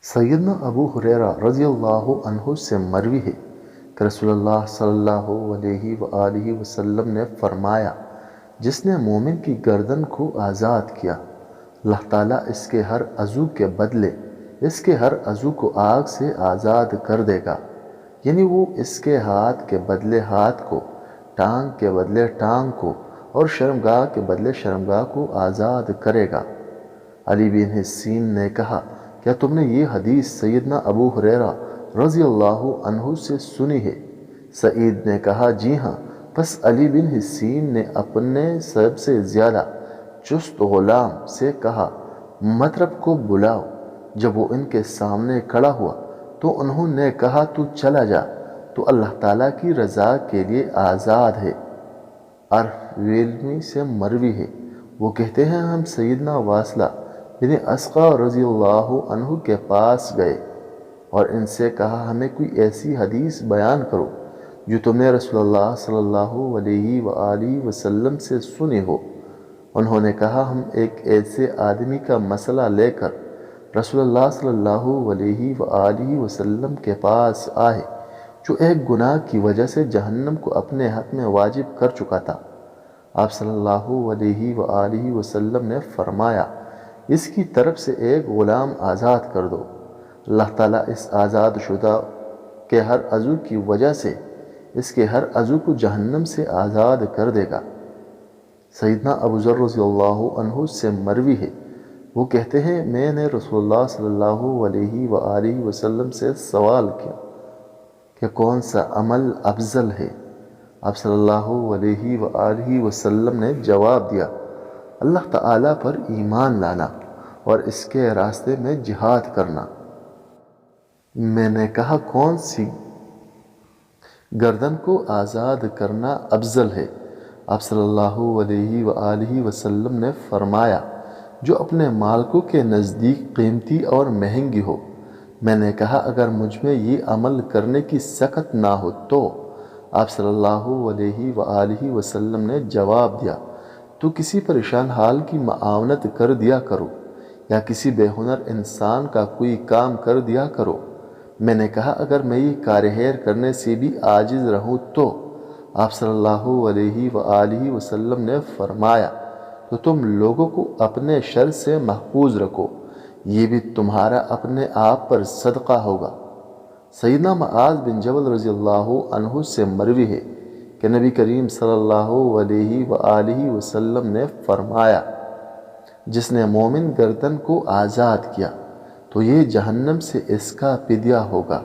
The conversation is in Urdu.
سیدنا ابو ہریرہ رضی اللہ عنہ سے مروی ہے کہ رسول اللہ صلی اللہ علیہ وآلہ وسلم نے فرمایا، جس نے مومن کی گردن کو آزاد کیا، اللہ تعالیٰ اس کے ہر عضو کے بدلے اس کے ہر عضو کو آگ سے آزاد کر دے گا، یعنی وہ اس کے ہاتھ کے بدلے ہاتھ کو، ٹانگ کے بدلے ٹانگ کو اور شرمگاہ کے بدلے شرمگاہ کو آزاد کرے گا۔ علی بن حسین نے کہا، کیا تم نے یہ حدیث سیدنا ابو ہریرہ رضی اللہ عنہ سے سنی ہے؟ سعید نے کہا، جی ہاں۔ پس علی بن حسین نے اپنے سب سے زیادہ چست غلام سے کہا، مطرب کو بلاؤ۔ جب وہ ان کے سامنے کھڑا ہوا تو انہوں نے کہا، تو چلا جا، تو اللہ تعالیٰ کی رضا کے لیے آزاد ہے۔ ویلمی سے مروی ہے، وہ کہتے ہیں، ہم سیدنا واصلہ بن اسقع رضی اللہ عنہ کے پاس گئے اور ان سے کہا، ہمیں کوئی ایسی حدیث بیان کرو جو تم نے رسول اللہ صلی اللہ علیہ وآلہ وسلم سے سنی ہو۔ انہوں نے کہا، ہم ایک ایسے آدمی کا مسئلہ لے کر رسول اللہ صلی اللہ علیہ وآلہ وسلم کے پاس آئے جو ایک گناہ کی وجہ سے جہنم کو اپنے حق میں واجب کر چکا تھا۔ آپ صلی اللہ علیہ وآلہ وسلم نے فرمایا، اس کی طرف سے ایک غلام آزاد کر دو، اللہ تعالیٰ اس آزاد شدہ کے ہر عضو کی وجہ سے اس کے ہر عضو کو جہنم سے آزاد کر دے گا۔ سیدنا ابو ذر رضی اللہ عنہ سے مروی ہے، وہ کہتے ہیں، میں نے رسول اللہ صلی اللہ علیہ وآلہ وسلم سے سوال کیا کہ کون سا عمل افضل ہے؟ آپ صلی اللہ علیہ وآلہ وسلم نے جواب دیا، اللہ تعالیٰ پر ایمان لانا اور اس کے راستے میں جہاد کرنا۔ میں نے کہا، کون سی گردن کو آزاد کرنا افضل ہے؟ آپ صلی اللہ علیہ وآلہ وسلم نے فرمایا، جو اپنے مالکوں کے نزدیک قیمتی اور مہنگی ہو۔ میں نے کہا، اگر مجھ میں یہ عمل کرنے کی سخت نہ ہو تو؟ آپ صلی اللہ علیہ وآلہ وسلم نے جواب دیا، تو کسی پریشان حال کی معاونت کر دیا کرو یا کسی بے ہنر انسان کا کوئی کام کر دیا کرو۔ میں نے کہا، اگر میں یہ کار خیر کرنے سے بھی عاجز رہوں تو؟ آپ صلی اللہ علیہ وآلہ وسلم نے فرمایا، تو تم لوگوں کو اپنے شر سے محفوظ رکھو، یہ بھی تمہارا اپنے آپ پر صدقہ ہوگا۔ سیدنا معاذ بن جبل رضی اللہ عنہ سے مروی ہے کہ نبی کریم صلی اللہ علیہ وآلہ وسلم نے فرمایا، جس نے مومن گردن کو آزاد کیا تو یہ جہنم سے اس کا فدیہ ہوگا۔